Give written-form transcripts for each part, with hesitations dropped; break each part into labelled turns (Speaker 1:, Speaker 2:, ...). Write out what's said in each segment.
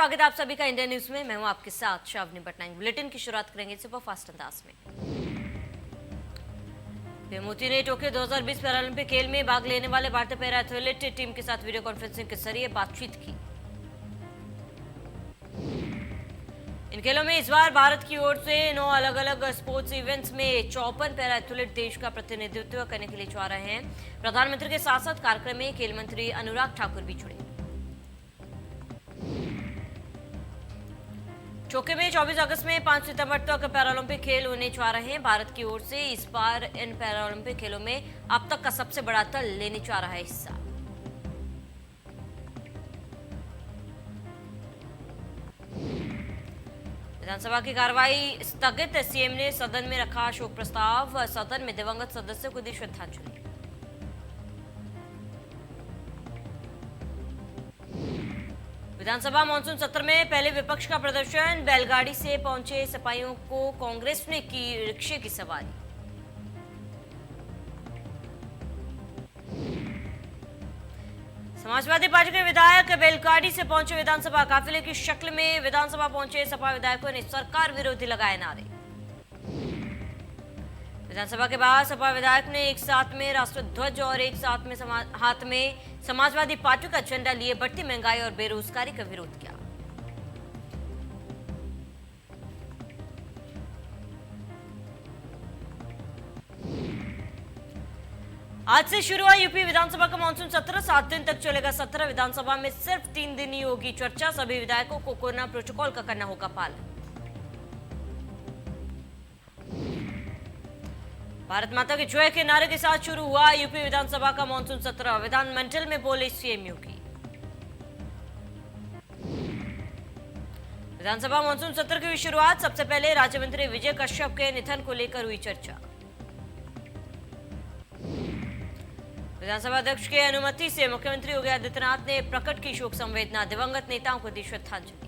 Speaker 1: स्वागत है आप सभी का इंडिया न्यूज में। मैं हूं आपके साथ शावनी पटनायक। बुलेटिन की शुरुआत करेंगे सुपरफास्ट अंदाज में। पीएम मोदी ने टोक्यो 2020 पैरालंपिक खेल में भाग लेने वाले भारतीय पैरा एथलीट टीम के साथ वीडियो कॉन्फ्रेंसिंग के जरिए बातचीत की। इन खेलों में इस बार भारत की ओर से 9 अलग अलग स्पोर्ट्स इवेंट्स में 54 पैरा एथलीट देश का प्रतिनिधित्व करने के लिए जा रहे हैं। प्रधानमंत्री के साथ साथ कार्यक्रम में खेल मंत्री अनुराग ठाकुर भी जुड़े। टोक्यो में 24 अगस्त में 5 सितंबर तक पैरालंपिक खेल होने जा रहे हैं। भारत की ओर से इस बार इन पैरालंपिक खेलों में अब तक का सबसे बड़ा दल लेने जा रहा है हिस्सा। विधानसभा की कार्रवाई स्थगित, सीएम ने सदन में रखा शोक प्रस्ताव। सदन में दिवंगत सदस्यों को दी श्रद्धांजलि। विधानसभा मानसून सत्र में पहले विपक्ष का प्रदर्शन। बैलगाड़ी से पहुंचे सिपाहियों को कांग्रेस ने की रिक्शे की सवारी। समाजवादी पार्टी के विधायक बैलगाड़ी से पहुंचे विधानसभा। काफिले की शक्ल में विधानसभा पहुंचे सपा विधायकों ने सरकार विरोधी लगाए नारे। विधानसभा के बाहर सपा विधायक ने एक साथ में राष्ट्रध्वज और एक साथ में हाथ में समाजवादी पार्टी का झंडा लिए बढ़ती महंगाई और बेरोजगारी का विरोध किया। आज से शुरू हुआ यूपी विधानसभा का मानसून सत्र। 7 दिन तक चलेगा सत्र। विधानसभा में सिर्फ 3 दिन ही होगी चर्चा। सभी विधायकों को कोरोना प्रोटोकॉल का करना होगा पालन। भारत माता की जय के नारे के साथ शुरू हुआ यूपी विधानसभा का मानसून सत्र। विधानमंडल में बोले सीएम योगी। विधानसभा मानसून सत्र की हुई शुरुआत। सबसे पहले राज्य मंत्री विजय कश्यप के निधन को लेकर हुई चर्चा। विधानसभा अध्यक्ष के अनुमति से मुख्यमंत्री योगी आदित्यनाथ ने प्रकट की शोक संवेदना। दिवंगत नेताओं को दी श्रद्धांजलि।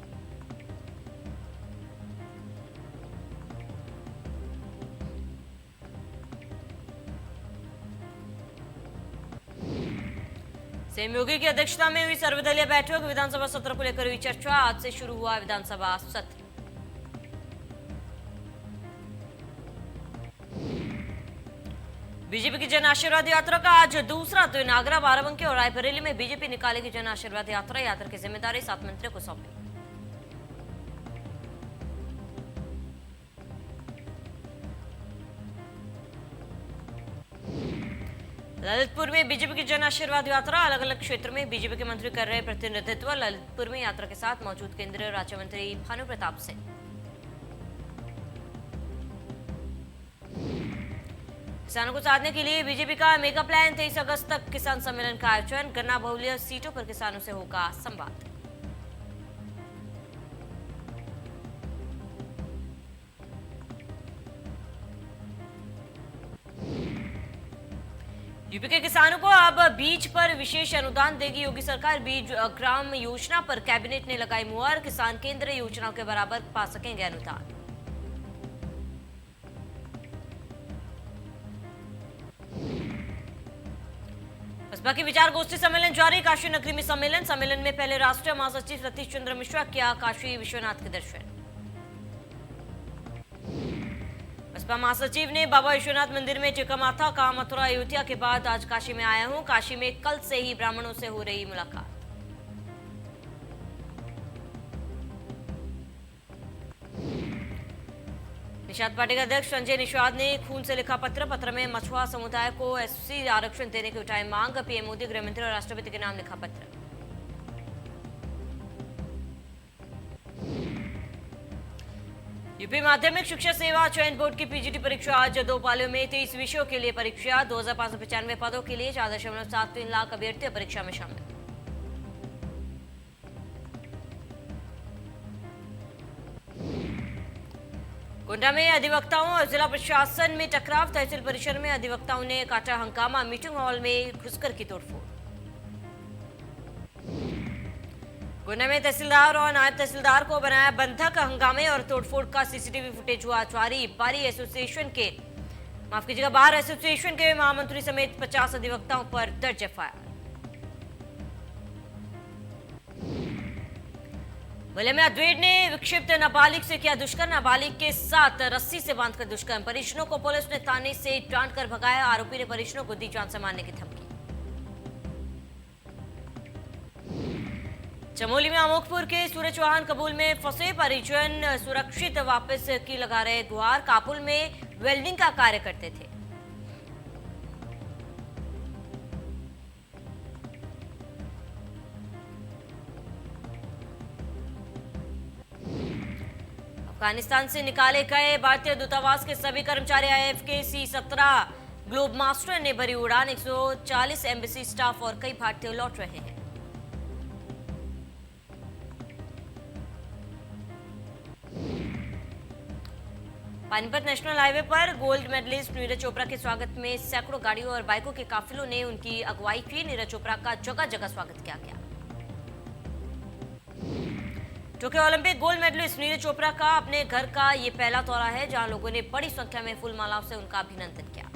Speaker 1: सीएम योगी की अध्यक्षता में हुई सर्वदलीय बैठक। विधानसभा सत्र को लेकर हुई चर्चा। आज से शुरू हुआ विधानसभा सत्र। बीजेपी की जन आशीर्वाद यात्रा का आज दूसरा दिन। आगरा, बाराबंकी और रायबरेली में बीजेपी निकालेगी जन आशीर्वाद यात्रा। यात्रा की जिम्मेदारी 7 मंत्रियों को सौंपी। ललितपुर में बीजेपी की जन आशीर्वाद यात्रा। अलग अलग क्षेत्र में बीजेपी के मंत्री कर रहे प्रतिनिधित्व। ललितपुर में यात्रा के साथ मौजूद केंद्रीय राज्य मंत्री भानु प्रताप सिंह। किसानों को साधने के लिए बीजेपी का मेगा प्लान। 23 अगस्त तक किसान सम्मेलन का आयोजन। गन्ना बहुल्य सीटों पर किसानों से होगा संवाद। यूपी के किसानों को अब बीज पर विशेष अनुदान देगी योगी सरकार। बीज ग्राम योजना पर कैबिनेट ने लगाई मुहर। किसान केंद्रीय योजनाओं के बराबर पा सकेंगे अनुदान। बसपा की विचार गोष्ठी सम्मेलन जारी। काशी नगरी में सम्मेलन में पहले राष्ट्रीय महासचिव सतीश चंद्र मिश्रा किया काशी विश्वनाथ के दर्शन। बसपा महासचिव ने बाबा विश्वनाथ मंदिर में टेका माथा। कहा मथुरा अयोध्या के बाद आज काशी में आया हूं। काशी में कल से ही ब्राह्मणों से हो रही मुलाकात। निषाद पार्टी के अध्यक्ष संजय निषाद ने खून से लिखा पत्र में मछुआ समुदाय को एससी आरक्षण देने की उठाई मांग। पीएम मोदी, गृह मंत्री और राष्ट्रपति के नाम लिखा पत्र। यूपी माध्यमिक शिक्षा सेवा चयन बोर्ड की पीजीटी परीक्षा आज 2 पालियों में 23 विषयों के लिए परीक्षा। 2595 पदों के लिए 4.73 लाख अभ्यर्थी परीक्षा में शामिल। गोंडा में अधिवक्ताओं और जिला प्रशासन में टकराव। तहसील परिसर में अधिवक्ताओं ने काटा हंगामा। मीटिंग हॉल में घुसकर की तोड़फोड़। गोंडा में तहसीलदार और नायब तहसीलदार को बनाया बंधक। हंगामे और तोड़फोड़ का सीसीटीवी फुटेज हुआ जारी। बार एसोसिएशन के महामंत्री समेत 50 अधिवक्ताओं पर दर्ज एफआईआर। बल्ले में अद्वैत ने विक्षिप्त नाबालिग से किया दुष्कर्म, नाबालिग के साथ रस्सी से बांधकर दुष्कर्म, परिजनों को पुलिस ने थाने से डांट कर भगाया, आरोपी ने परिजनों को दी जान से मारने की धमकी। चमोली में अमोकपुर के सूरज चौहान कबूल में फंसे परिजन सुरक्षित वापस की लगा रहे गुहार, काबुल में वेल्डिंग का कार्य करते थे। अफगानिस्तान से निकाले गए भारतीय दूतावास के सभी कर्मचारी आईएफके C-17 ग्लोब मास्टर ने भरी उड़ान, 140 एम्बेसी स्टाफ और कई भारतीय लौट रहे हैं। पानीपत नेशनल हाईवे पर गोल्ड मेडलिस्ट नीरज चोपड़ा के स्वागत में सैकड़ों गाड़ियों और बाइकों के काफिलों ने उनकी अगुवाई की। नीरज चोपड़ा का जगह जगह स्वागत किया गया। Tokyo Olympic gold medallist Neeraj Chopra का अपने घर का ये पहला दौरा है, जहां लोगों ने बड़ी संख्या में फूल मालाओं से उनका अभिनंदन किया।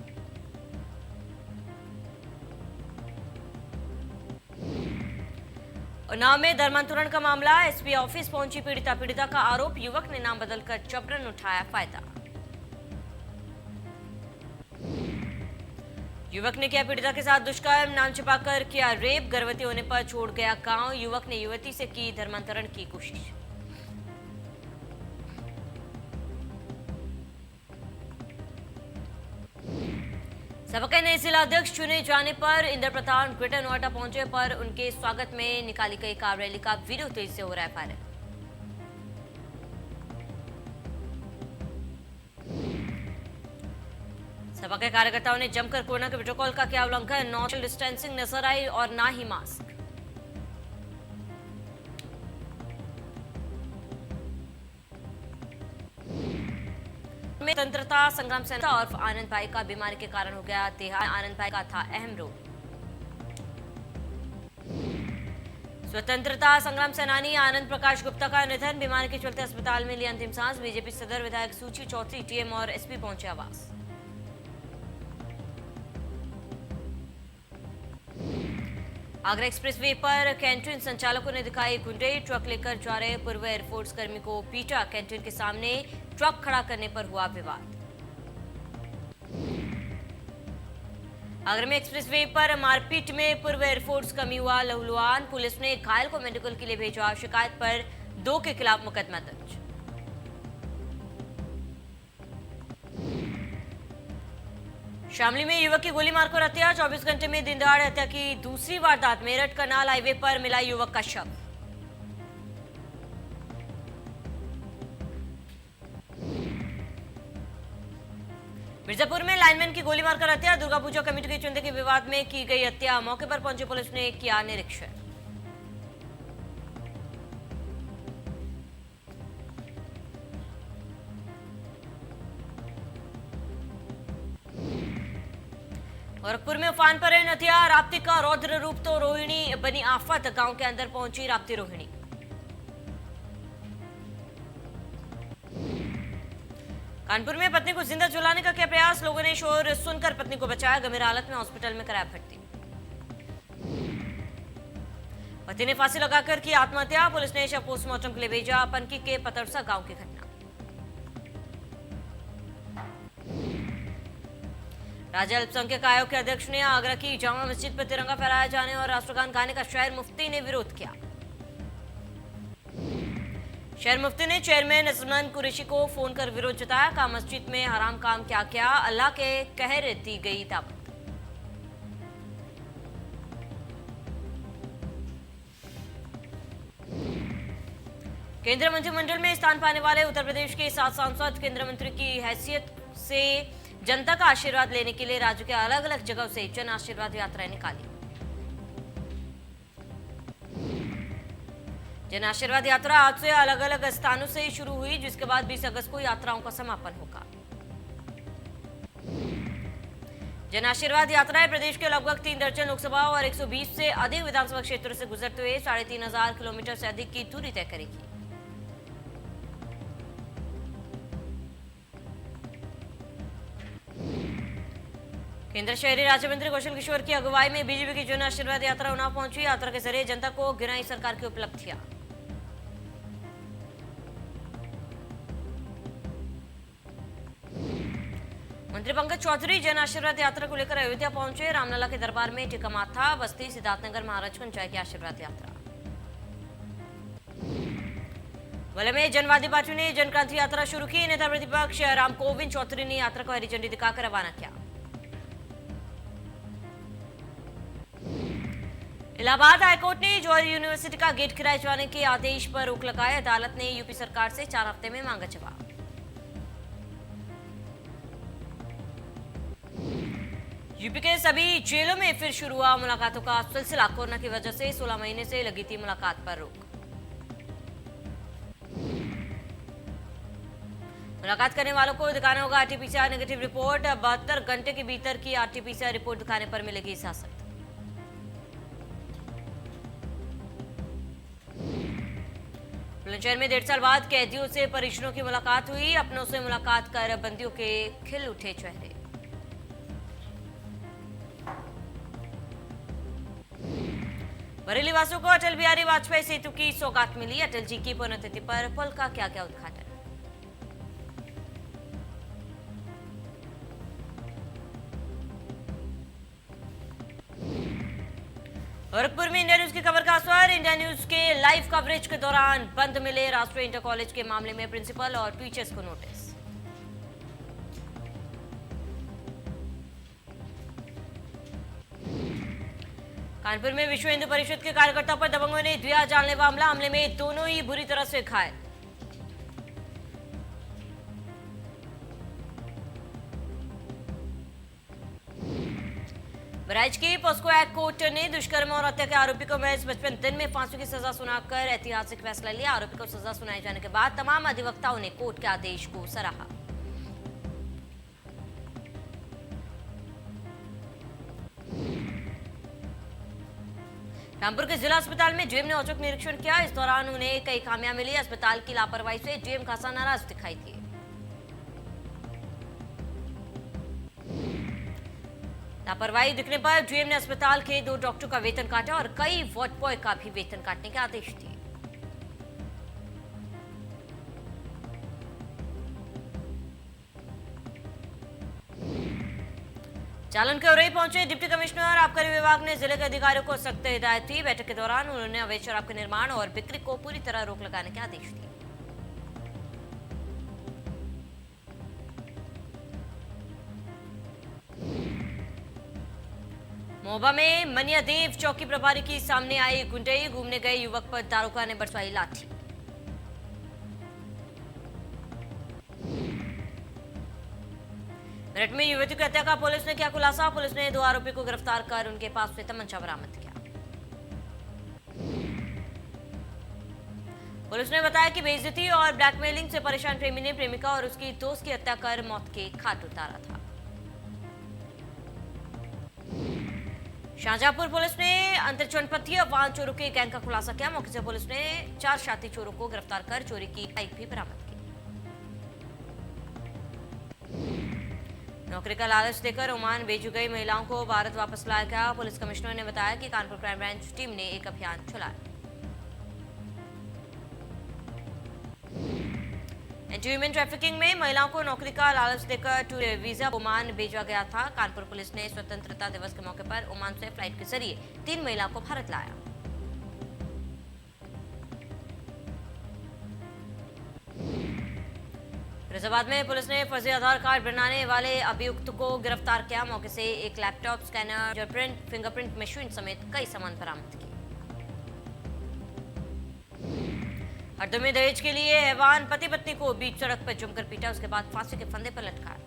Speaker 1: उन्नाव में धर्मांतरण का मामला, एसपी ऑफिस पहुंची पीड़िता का आरोप, युवक ने नाम बदलकर जबरन उठाया फायदा। युवक ने किया पीड़िता के साथ दुष्कर्म, नाम छिपाकर किया रेप, गर्भवती होने पर छोड़ गया गांव, युवक ने युवती से की धर्मांतरण की कोशिश। सपा के नए जिला अध्यक्ष चुने जाने पर इंद्र प्रताप ग्रेटर नोएडा पहुंचे, पर उनके स्वागत में निकाली गई कार रैली का वीडियो तेज से हो रहा है वायरल। सपा के कार्यकर्ताओं ने जमकर कोरोना के प्रोटोकॉल का किया उल्लंघन, नॉन सोशल डिस्टेंसिंग नजर आई और ना ही मास्क। में स्वतंत्रता संग्राम सेना और आनंद भाई का बीमारी के कारण हो गया देहांत, आनंद भाई का था अहम रोल। स्वतंत्रता संग्राम सेनानी आनंद प्रकाश गुप्ता का निधन, बीमारी के चलते अस्पताल में ली अंतिम सांस, बीजेपी सदर विधायक सूची चौधरी, टीएम और एसपी पहुंचे आवास। आगरा एक्सप्रेसवे पर कैंटीन संचालकों ने दिखाई गुंडे, ट्रक लेकर जा रहे पूर्व एयरफोर्स कर्मी को पीटा, कैंटीन के सामने ट्रक खड़ा करने पर हुआ विवाद। आगरा में एक्सप्रेसवे पर मारपीट में पूर्व एयरफोर्स कर्मी हुआ लहूलुहान, पुलिस ने घायल को मेडिकल के लिए भेजा, शिकायत पर 2 के खिलाफ मुकदमा दर्ज। शामली में युवक की गोली मारकर हत्या, 24 घंटे में दिन दहाड़े हत्या की दूसरी वारदात, मेरठ करनाल हाईवे पर मिला युवक का शव। मिर्जापुर में लाइनमैन की गोली मारकर हत्या, दुर्गा पूजा कमेटी के चंदे के विवाद में की गई हत्या, मौके पर पहुंची पुलिस ने किया निरीक्षण। गोरखपुर में उफान पर है नदिया, राप्ती का रौद्र रूप तो रोहिणी बनी आफत, गांव के अंदर पहुंची राप्ती रोहिणी। कानपुर में पत्नी को जिंदा जलाने का किया प्रयास, लोगों ने शोर सुनकर पत्नी को बचाया, गंभीर हालत में हॉस्पिटल में कराया भर्ती। पति ने फांसी लगाकर की आत्महत्या, पुलिस ने शव पोस्टमार्टम के लिए भेजा, पनकी के पतरसा गांव की घटना। राज्य अल्पसंख्यक आयोग के अध्यक्ष ने आगरा की जामा मस्जिद पर तिरंगा फहराए जाने और राष्ट्रगान गाने का शहर मुफ्ती ने विरोध किया। शहर मुफ्ती ने चेयरमैन असमान कुरैशी को फोन कर विरोध जताया, कहा मस्जिद में हराम काम क्या किया, अल्लाह के कहर दी गई दावत। केंद्रीय मंत्रिमंडल में स्थान पाने वाले उत्तर प्रदेश के 7 सांसद केंद्रीय मंत्री की हैसियत से जनता का आशीर्वाद लेने के लिए राज्य के अलग अलग जगहों से जन आशीर्वाद यात्राएं निकाली। जन आशीर्वाद यात्रा आज से अलग अलग स्थानों से शुरू हुई, जिसके बाद 20 अगस्त को यात्राओं का समापन होगा। जन आशीर्वाद यात्राएं प्रदेश के लगभग 3 दर्जन लोकसभा और 120 से अधिक विधानसभा क्षेत्रों से गुजरते हुए 3500 किलोमीटर से अधिक की दूरी तय करेगी। केंद्र शहरी राज्य मंत्री कौशल किशोर की अगुवाई में बीजेपी की जन आशीर्वाद यात्रा उन्नाव पहुंची, यात्रा के जरिए जनता को गिनाई सरकार की उपलब्धियां। मंत्री पंकज चौधरी जन आशीर्वाद यात्रा को लेकर अयोध्या पहुंचे। रामलला के दरबार में टिका माथा। बस्ती सिद्धार्थनगर महाराजगंज जाएगी आशीर्वाद यात्रा। वलय में जनवादी पार्टी ने जनक्रांति यात्रा शुरू की। नेता प्रतिपक्ष राम गोविंद चौधरी ने यात्रा को हरी झंडी दिखाकर रवाना किया। इलाहाबाद हाईकोर्ट ने जौहरी यूनिवर्सिटी का गेट किराए जाने के आदेश पर रोक लगाई। अदालत ने यूपी सरकार से 4 हफ्ते में मांगा जवाब। यूपी के सभी जेलों में फिर शुरू हुआ मुलाकातों का सिलसिला। कोरोना की वजह से 16 महीने से लगी थी मुलाकात पर रोक। मुलाकात करने वालों को दिखाना होगा आरटीपीसीआर नेगेटिव रिपोर्ट। 72 घंटे के भीतर की आरटीपीसीआर रिपोर्ट दिखाने पर मिलेगी इजाजत। बुलंदशहर में 1.5 साल बाद कैदियों से परिजनों की मुलाकात हुई। अपनों से मुलाकात कर बंदियों के खिल उठे चेहरे। बरेली वासियों को अटल बिहारी वाजपेयी सेतु की सौगात मिली। अटल जी की पुण्यतिथि पर पुल का क्या क्या उद्घाटन। गोरखपुर में इंडिया न्यूज की खबर का असर। इंडिया न्यूज के लाइव कवरेज के दौरान बंद मिले राष्ट्रीय इंटर कॉलेज के मामले में प्रिंसिपल और टीचर्स को नोटिस। कानपुर में विश्व हिंदू परिषद के कार्यकर्ताओं पर दबंगों ने दिया जानलेवा हमला। हमले में दोनों ही बुरी तरह से घायल। बहराइच की पॉस्को एक्ट कोर्ट ने दुष्कर्म और हत्या के आरोपी को महज 55 दिन में फांसी की सजा सुनाकर ऐतिहासिक फैसला लिया। आरोपी को सजा सुनाए जाने के बाद तमाम अधिवक्ताओं ने कोर्ट के आदेश को सराहा। रामपुर के जिला अस्पताल में डीएम ने औचक निरीक्षण किया। इस दौरान उन्हें कई खामियां मिली। अस्पताल की लापरवाही से डीएम खासा नाराज दिखाई दिए। लापरवाही दिखने पर डीएम ने अस्पताल के 2 डॉक्टर का वेतन काटा और कई वार्ड बॉय का भी वेतन काटने के आदेश दिए। चालन के उरई पहुंचे डिप्टी कमिश्नर आबकारी विभाग ने जिले के अधिकारियों को सख्त हिदायत दी। बैठक के दौरान उन्होंने अवैध शराब के निर्माण और बिक्री को पूरी तरह रोक लगाने के आदेश दिए। मोहबा में मनियादेव चौकी प्रभारी की सामने आई गुंडई। घूमने गए युवक पर दारोगा ने बरसाई लाठी। मेरठ में युवती की हत्या का पुलिस ने किया खुलासा। पुलिस ने 2 आरोपी को गिरफ्तार कर उनके पास से तमंचा बरामद किया। पुलिस ने बताया कि बेइज्जती और ब्लैकमेलिंग से परेशान प्रेमी ने प्रेमिका और उसकी दोस्त की हत्या कर मौत के घाट उतारा था। शाहजहांपुर पुलिस ने अंतरजनपदीय वाहन चोरों के गैंग का खुलासा किया। मौके से पुलिस ने 4 शाती चोरों को गिरफ्तार कर चोरी की बाइक भी बरामद की। नौकरी का लालच देकर ओमान भेजी गई महिलाओं को भारत वापस लाया गया। पुलिस कमिश्नर ने बताया कि कानपुर क्राइम ब्रांच टीम ने एक अभियान चलाया। एंटी ह्यूमन ट्रैफिकिंग में महिलाओं को नौकरी का लालच देकर टूर वीजा ओमान भेजा गया था। कानपुर पुलिस ने स्वतंत्रता दिवस के मौके पर ओमान से फ्लाइट के जरिए 3 महिलाओं को भारत लाया। फिरोजाबाद में पुलिस ने फर्जी आधार कार्ड बनाने वाले अभियुक्त को गिरफ्तार किया। मौके से एक लैपटॉप, स्कैनर, फिंगरप्रिंट मशीन समेत कई सामान बरामद किए। हरदोई में दहेज के लिए हैवान पति पत्नी को बीच सड़क पर जमकर पीटा। उसके बाद फांसी के फंदे पर लटकाया।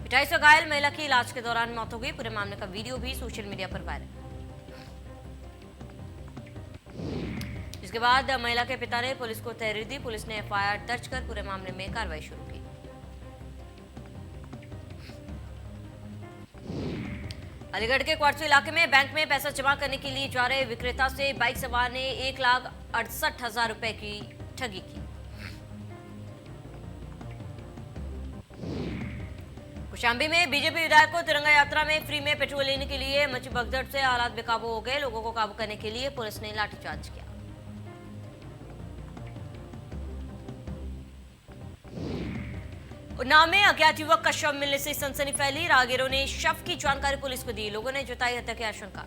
Speaker 1: पिटाई से घायल महिला की इलाज के दौरान मौत हो गई। पूरे मामले का वीडियो भी सोशल मीडिया पर वायरल। इसके बाद महिला के पिता ने पुलिस को तहरीर दी। पुलिस ने एफआईआर दर्ज कर पूरे मामले में कार्रवाई शुरू की। अलीगढ़ के क्वार्टसो इलाके में बैंक में पैसा जमा करने के लिए जा रहे विक्रेता से बाइक सवार ने 1,68,000 रुपए की ठगी की। कौशाम्बी में बीजेपी विधायक को तिरंगा यात्रा में फ्री में पेट्रोल लेने के लिए मची भगदड़ से हालात बेकाबू हो गए। लोगों को काबू करने के लिए पुलिस ने लाठीचार्ज किया। उन्नाव में अज्ञात युवक का शव मिलने से सनसनी फैली। राहगीरों ने शव की जानकारी पुलिस को दी। लोगों ने जताई हत्या की आशंका।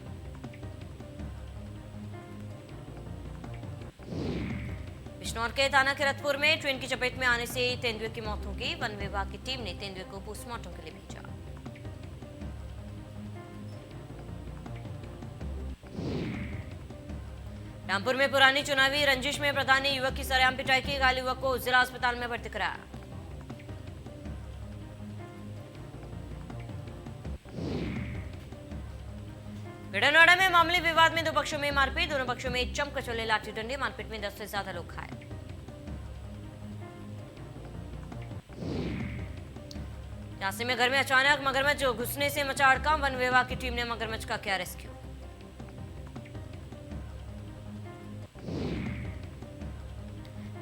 Speaker 1: बिजनौर के थाना किरतपुर में ट्रेन की चपेट में आने से तेंदुए की मौत हो गई। वन विभाग की टीम ने तेंदुए को पोस्टमार्टम के लिए भेजा। रामपुर में पुरानी चुनावी रंजिश में प्रधान ने युवक की सरेआम पिटाई की। घायल युवक को जिला अस्पताल में भर्ती कराया। भिड़नवाड़ा में मामूली विवाद में दो पक्षों में मारपीट। दोनों पक्षों में जमकर चले लाठी डंडे। मारपीट में 10 से ज्यादा लोग घायल। झांसी में घर में अचानक मगरमच्छ घुसने से मचा हड़कंप। वन विभाग की टीम ने मगरमच्छ का किया रेस्क्यू।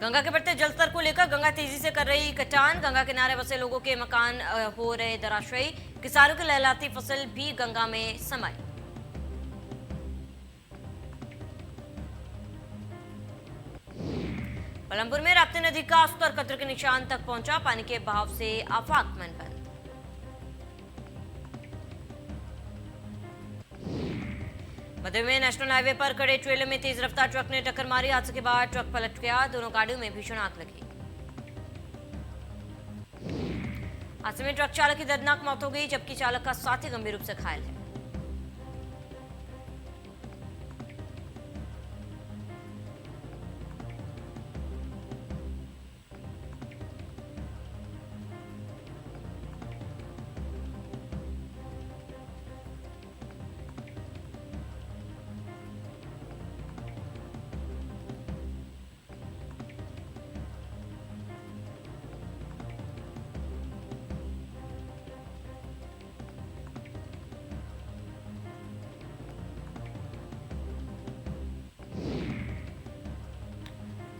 Speaker 1: गंगा के बढ़ते जलस्तर को लेकर गंगा तेजी से कर रही कटान। गंगा किनारे बसे लोगों के मकान हो रहे धराशायी। किसानों की लहलाती फसल भी गंगा में समाई। पलमपुर में राप्ती नदी का स्तर खतरे के निशान तक पहुंचा। पानी के बहाव से आवागमन बंद। मध्य में नेशनल हाईवे पर खड़े ट्रेलर में तेज रफ्तार ट्रक ने टक्कर मारी। हादसे के बाद ट्रक पलट गया। दोनों गाड़ियों में भीषण आग लगी। हादसे में ट्रक चालक की दर्दनाक मौत हो गई, जबकि चालक का साथी गंभीर रूप से घायल है।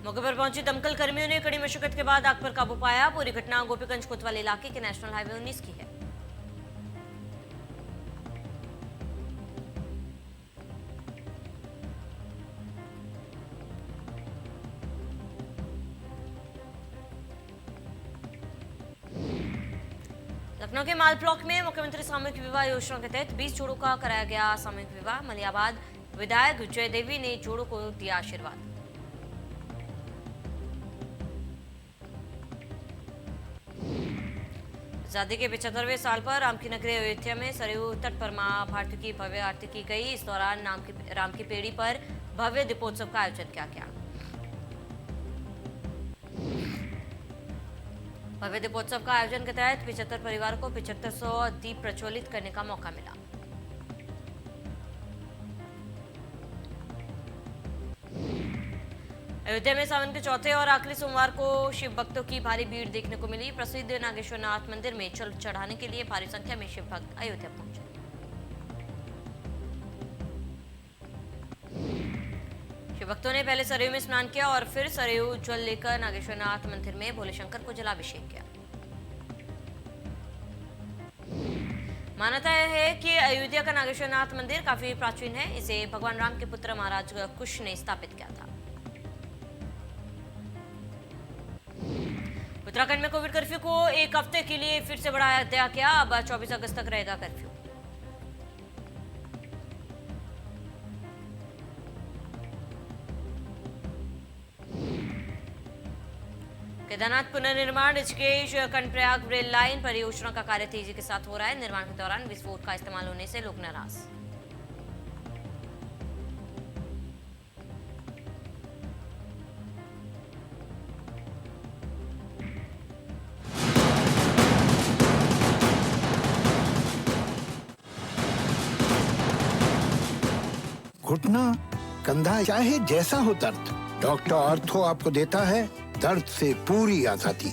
Speaker 1: मौके पर पहुंची दमकल कर्मियों ने कड़ी मशक्कत के बाद आग पर काबू पाया। पूरी घटना गोपीगंज कोतवाल इलाके के नेशनल हाईवे 19 की है। लखनऊ के माल ब्लॉक में मुख्यमंत्री सामूहिक विवाह योजना के तहत 20 जोड़ों का कराया गया सामूहिक विवाह। मलियाबाद विधायक जयदेवी ने जोड़ों को दिया आशीर्वाद। आजादी के 75वें साल पर राम की नगरी अयोध्या में सरयू तट पर मां भारती की भव्य आरती की गई। इस दौरान राम की पेड़ी पर भव्य दीपोत्सव का आयोजन किया गया। भव्य दीपोत्सव का आयोजन के तहत 75 परिवारों को 7500 दीप प्रज्वलित करने का मौका मिला। अयोध्या में सावन के चौथे और आखिरी सोमवार को शिव भक्तों की भारी भीड़ देखने को मिली। प्रसिद्ध नागेश्वरनाथ मंदिर में जल चढ़ाने के लिए भारी संख्या में शिव भक्त अयोध्या पहुंचे। शिव भक्तों ने पहले सरयू में स्नान किया और फिर सरयू जल लेकर नागेश्वरनाथ मंदिर में भोले शंकर को जलाभिषेक किया। मान्यता है कि अयोध्या का नागेश्वरनाथ मंदिर काफी प्राचीन है। इसे भगवान राम के पुत्र महाराज कुश ने स्थापित किया था। उत्तराखंड में कोविड कर्फ्यू को एक हफ्ते के लिए फिर से बढ़ाया गया। अब 24 अगस्त तक रहेगा कर्फ्यू। केदारनाथ पुनर्निर्माण ऋषिकेश कर्णप्रयाग रेल लाइन परियोजना का कार्य तेजी के साथ हो रहा है। निर्माण के दौरान विस्फोट का इस्तेमाल होने से लोग नाराज।
Speaker 2: घुटना, कंधा, चाहे जैसा हो दर्द, डॉक्टर ऑर्थो आपको देता है दर्द से पूरी आजादी।